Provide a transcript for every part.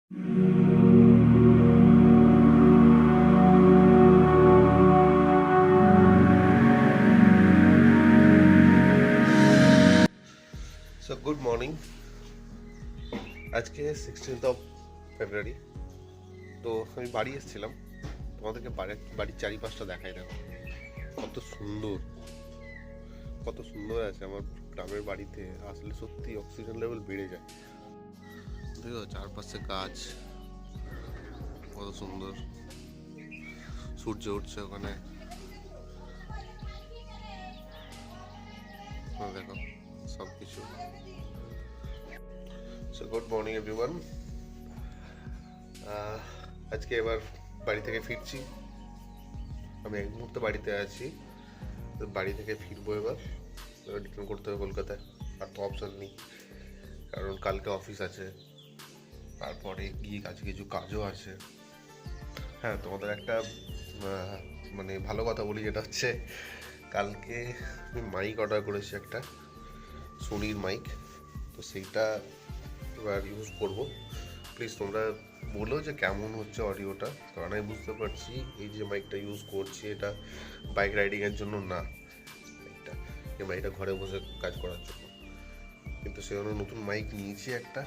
So good morning. আজকে 16th of February. তো আমি বাড়ি এসেছিলাম, তোমাদেরকে বাড়ির চারিপাশটা দেখাই। দেখো কত সুন্দর, কত সুন্দর আছে আমার গ্রামের বাড়িতে। আসলে সত্যি অক্সিজেন লেভেল বেড়ে যায়। দেখো চারপাশে গাছ, কত সুন্দর। সূর্য উঠছে ওখানে, দেখো সব কিছু। So good morning everyone. আজকে এবার বাড়ি থেকে ফিরছি। আমি এক মুহূর্তে বাড়িতে আছি, তো বাড়ি থেকে ফিরবো। এবার রিটার্ন করতে হবে কলকাতায়। আর তো অপশান নেই, কারণ কালকে অফিস আছে, তারপরে গিয়ে কিছু কাজও আছে। হ্যাঁ, তোমাদের একটা মানে ভালো কথা বলি, যেটা হচ্ছে কালকে আমি মাইক অর্ডার করেছি, একটা সোনির মাইক। তো সেইটা এবার ইউজ করব। প্লিজ তোমরা বলো যে কেমন হচ্ছে অডিওটা, কারণ আমি বুঝতে পারছি এই যে মাইকটা ইউজ করছি এটা বাইক রাইডিংয়ের জন্য না, এটা ঘরে বসে কাজ করার জন্য। কিন্তু সেজন্য নতুন মাইক নিয়েছি একটা,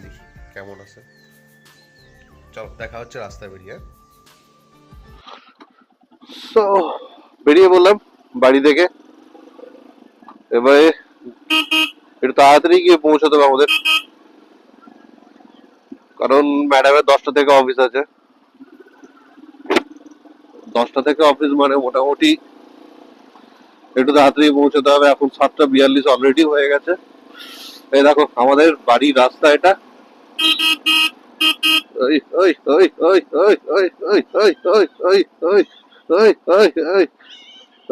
দেখি কেমন আছে। চলো দেখা হচ্ছে রাস্তায় বেরিয়ে। তো বেরিয়ে বললাম বাড়ি থেকে। এবারে একটু তাড়াতাড়ি গিয়ে পৌঁছাতে হবে আমাদের, কারণ ম্যাডামের 10টা থেকে অফিস আছে। 10টা থেকে অফিস মানে মোটামুটি একটু তাড়াতাড়ি পৌঁছাতে হবে। এখন 7:42 অলরেডি হয়ে গেছে। এই দেখো আমাদের বাড়ির রাস্তা এটা। ওই ওই ওই ওই ওই ওই ওই ওই ওই ওই ওই ওই ওই ওই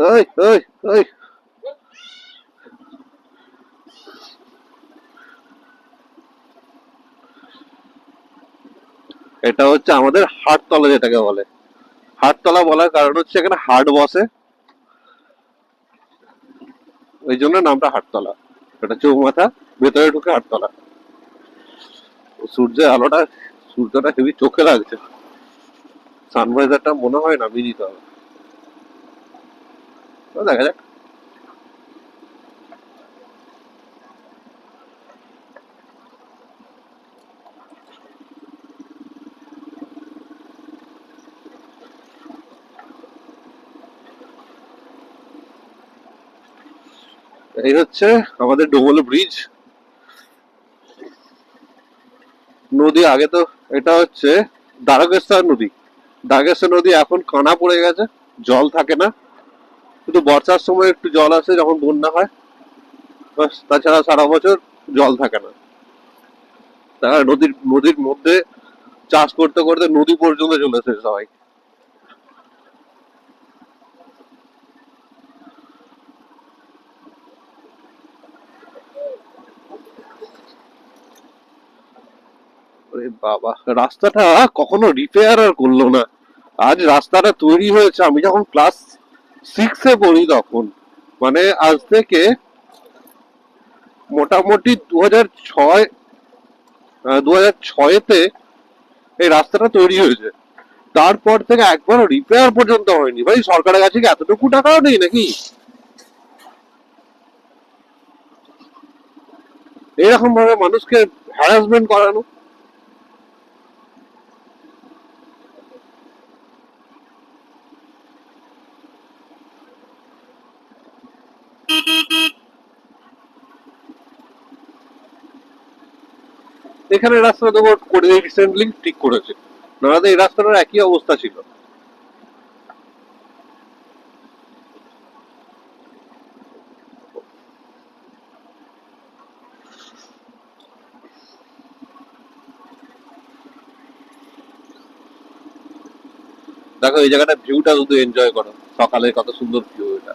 ওই ওই ওই। এটা হচ্ছে আমাদের হাটতলা, যেটাকে বলে। হাটতলা বলার কারণ হচ্ছে এখানে হাট বসে, ওই জন্য নামটা হাটতলা। এটা চৌমাথা, ভেতরে ঢুকে হাটতলা। সূর্যের আলোটা, সূর্যটা হেবি চোখে লাগছে। সানরাইজারটা মনে হয় নামিয়ে দিতে হবে, তো দেখা যাক। এই হচ্ছে আমাদের ডোমল ব্রিজ নদী। আগে তো এটা হচ্ছে দ্বারকেশ্বর নদী। দ্বারকেশ্বর নদী এখন কানা পড়ে গেছে, জল থাকে না। শুধু বর্ষার সময় একটু জল আসে যখন বন্যা হয়, বাস। তাছাড়া সারা বছর জল থাকে না। তারা নদীর নদীর মধ্যে চাষ করতে করতে নদী পর্যন্ত চলেছে সবাই। ওরে বাবা, রাস্তাটা কখনো রিপেয়ার আর করলো না। আজ রাস্তাটা তৈরি হয়েছে আমি যখন ক্লাস 6-এ পড়ি তখন। মানে আজ থেকে মোটামুটি 2006, 2006-তে এই রাস্তাটা তৈরি হয়েছে। তারপর থেকে একবারও রিপেয়ার পর্যন্ত হয়নি। ভাই সরকারের কাছে কি এতটুকু টাকাও নেই নাকি এরকম ভাবে মানুষকে হ্যারাসমেন্ট করানো? এখানে রাস্তা তো করে রিসেন্টলি ঠিক করেছে, নাহলে এই রাস্তাটার একই অবস্থা ছিল। দেখো এই জায়গাটা ভিউটা শুধু এনজয় করো, সকালে কত সুন্দর ভিউ এটা।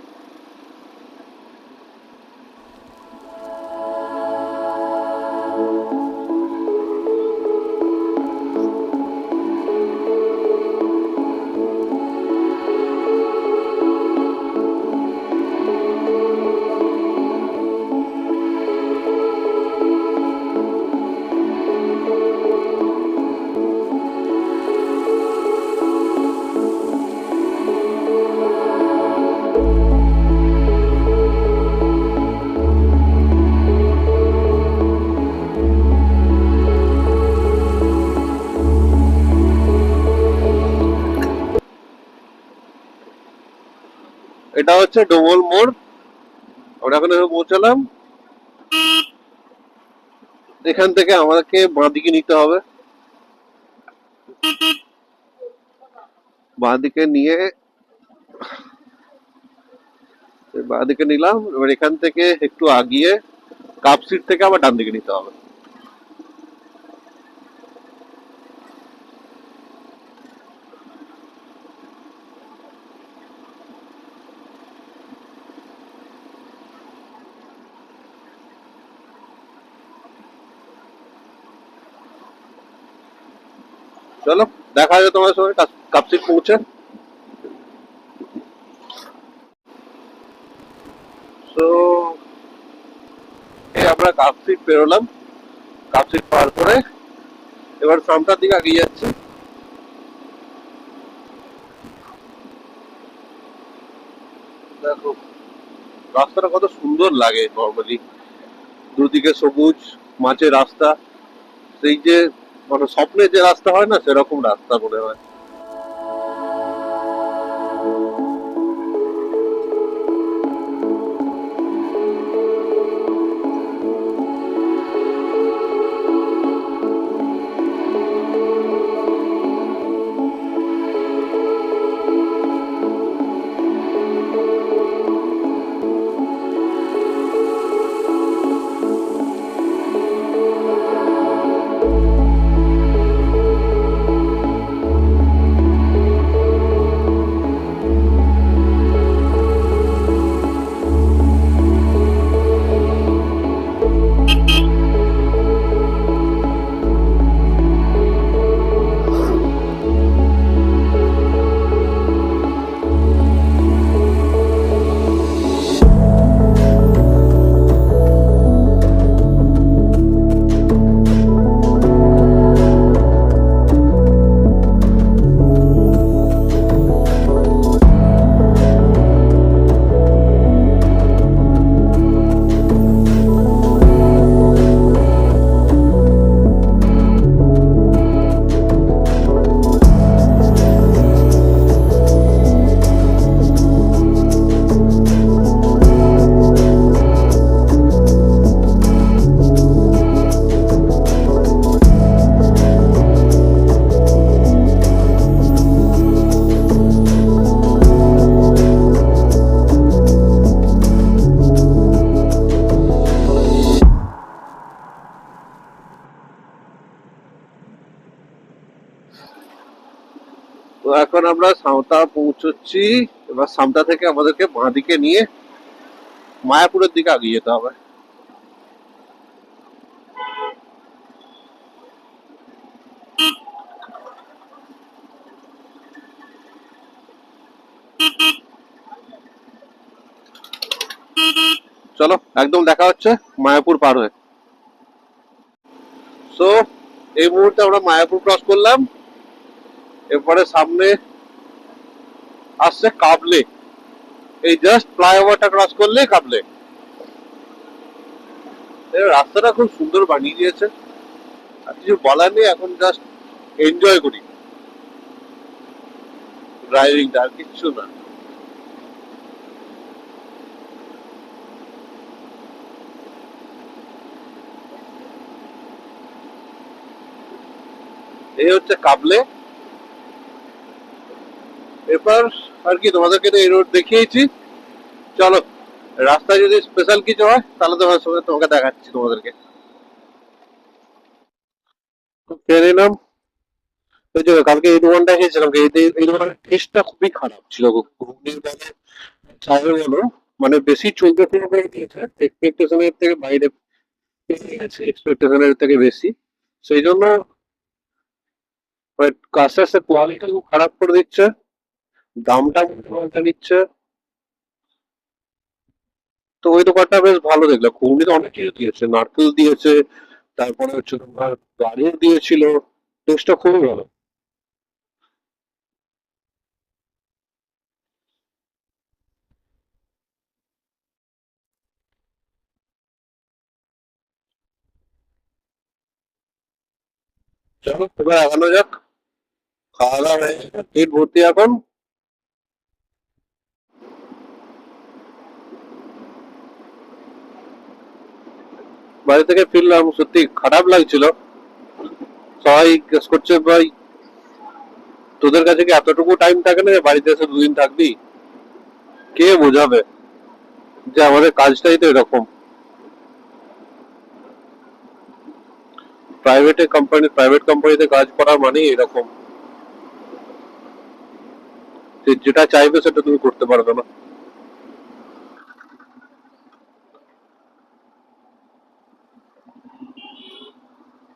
এটা হচ্ছে ডোমল মোড়। আমরা এখন পৌঁছালাম। এখান থেকে আমাদেরকে বাঁদিকে নিতে হবে। বাঁদিকে নিয়ে বাঁদিকে নিলাম। এবার এখান থেকে একটু আগিয়ে কাপ সিট থেকে আবার ডান দিকে নিতে হবে। চলো দেখা যাবে তোমার সঙ্গে কাপ সিট পৌঁছে। তো আমরা কাপ সিট পেরোলাম। কাপ সিট পার করে এবার সামটার দিকে এগিয়ে যাচ্ছি। দেখো রাস্তাটা কত সুন্দর লাগে নর্মালি, দুদিকে সবুজ, মাঝে রাস্তা, সেই যে মানে স্বপ্নে যে রাস্তা হয় না সেরকম রাস্তা মনে হয়। তো এখন আমরা সাঁওতা পৌঁছচ্ছি। এবার সাঁওতা থেকে আমাদেরকে বাঁ দিকে নিয়ে মায়াপুরের দিকে এগিয়ে যেতে হবে। চলো একদম দেখা হচ্ছে মায়াপুর পার হয়ে। সো এই মুহূর্তে আমরা মায়াপুর ক্রস করলাম। এরপরে সামনে আসছে কাবলে। এই জাস্ট ফ্লাইওভারটা ক্রস করলে কাবলে। রাস্তাটা খুব সুন্দর বানিয়ে দিয়েছে, আর কিছু বলার নেই, এখন জাস্ট এনজয় করি ড্রাইভিংটা, আর কিচ্ছু না। এই হচ্ছে কাবলে। এরপর আর কি তোমাদেরকে তো এই রোড দেখিয়েছি। চলো রাস্তায় যদি স্পেশাল কিছু হয় তাহলে তোমার সঙ্গে তোমাকে দেখাচ্ছি তোমাদেরকে। খেয়ে নিলাম। ওই যে কালকে এই দোকানটা খেয়েছিলাম, এই দোকানের টেস্টটা খুবই খারাপ ছিল। ঘুগনির বলো চায়ের বলো, মানে বেশি চলতে চলতে দিয়েছে, এক্সপেকটেশনের থেকে বাইরে পেয়ে গেছে, এক্সপেকটেশনের থেকে বেশি। সেই জন্য আস্তে আস্তে কোয়ালিটি খুব খারাপ করে দিচ্ছে, দামটা পাল্টা নিচ্ছে। তো ওই দোকানটা বেশ ভালো দেখলাম, ঘুগনিতে অনেক কিছু দিয়েছে, নারকেল দিয়েছে, তারপরে হচ্ছে তোমার গাজর দিয়েছিল। টেস্টটা খুবই ভালো। চলো এবার আগানো যাক। খাওয়া দাওয়া হয়ে গেছে, পেট ভর্তি এখন। বাড়ি থেকে ফিরলাম, সত্যি খারাপ লাগছিল। সবাই জিজ্ঞেস করছে, ভাই তোদের কাছে কি এতটুকু টাইম থাকে না যে বাড়িতে এসে 2 দিন থাকবি? কে বোঝাবে যে আমাদের কাজটাই তো এরকম। প্রাইভেট কোম্পানিতে কাজ করা মানেই এরকম, যে যেটা চাইবে সেটা তুমি করতে পারবে না।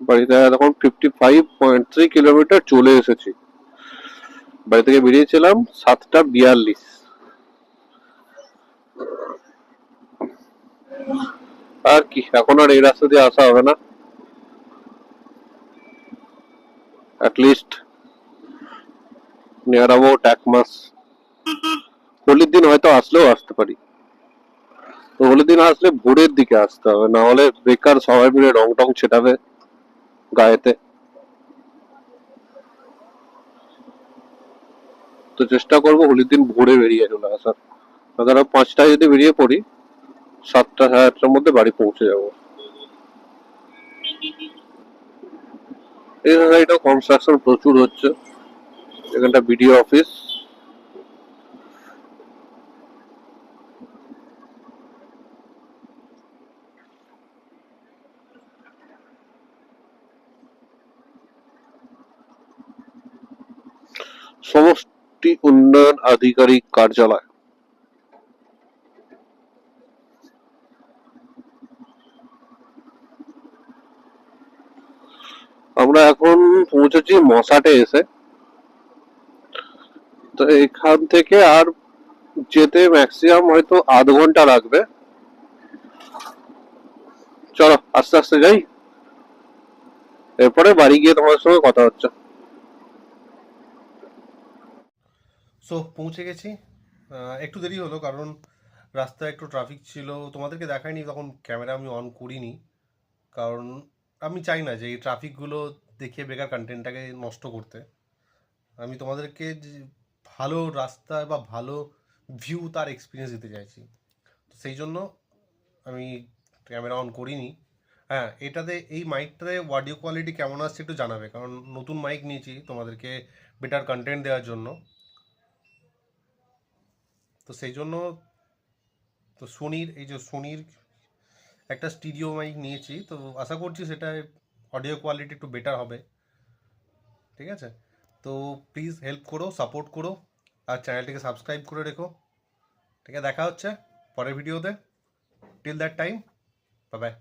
বাড়িতে এখন 55.3 কিলোমিটার চলে এসেছি। বাড়ি থেকে বেরিয়েছিলাম 7টা 42। আর কি, এখন আর এই রাস্তা দিয়ে আসা হবে না, অ্যাটলিস্ট নিয়ার অ্যাবাউট 1 মাস। হোলির দিন হয়তো আসলেও আসতে পারি। তো হোলির দিন আসলে ভোরের দিকে আসতে হবে, না হলে বেকার সবাই মিলে রং টং ছেটাবে গায়েতে। তো চেষ্টা করবো হোলির দিন ভোরে বেরিয়ে চলে আসার। ধরো 5টায় যদি বেরিয়ে পড়ি, 7টা সাড়ে 8টার মধ্যে বাড়ি পৌঁছে যাবো। এই সাইডেও কনস্ট্রাকশন প্রচুর হচ্ছে, এখানটা বিডিও অফিস। সমষ্টি উন্নয়ন আধিকারিক কার্যালয়। আমরা এখন পৌঁছেছি মশাটে এসে। তো এখান থেকে আর যেতে ম্যাক্সিমাম হয়তো আধ ঘন্টা লাগবে। চলো আস্তে আস্তে যাই, এরপরে বাড়ি গিয়ে তোমার সঙ্গে কথা হচ্ছে। সো পৌঁছে গেছি। একটু দেরি হলো কারণ রাস্তায় একটু ট্রাফিক ছিল, তোমাদেরকে দেখায়নি তখন, ক্যামেরা আমি অন করিনি। কারণ আমি চাই না যে এই ট্রাফিকগুলো দেখিয়ে বেকার কন্টেন্টটাকে নষ্ট করতে। আমি তোমাদেরকে যে ভালো রাস্তা বা ভালো ভিউ তার এক্সপিরিয়েন্স দিতে চাইছি। তো সেই জন্য আমি ক্যামেরা অন করিনি। হ্যাঁ, এটাতে এই মাইকটাতে অডিও কোয়ালিটি কেমন আসছে একটু জানাবে, কারণ নতুন মাইক নিয়েছি তোমাদেরকে বেটার কন্টেন্ট দেওয়ার জন্য। তো সেই জন্য তো সোনির একটা স্টিরিও মাইক নিয়েছি, তো আশা করছি সেটা অডিও কোয়ালিটি একটু বেটার হবে। ঠিক আছে, তো প্লিজ হেল্প করো, সাপোর্ট করো, আর চ্যানেলটিকে সাবস্ক্রাইব করে রেখো। ঠিক আছে, দেখা হচ্ছে পরের ভিডিওতে। Till that time, bye bye.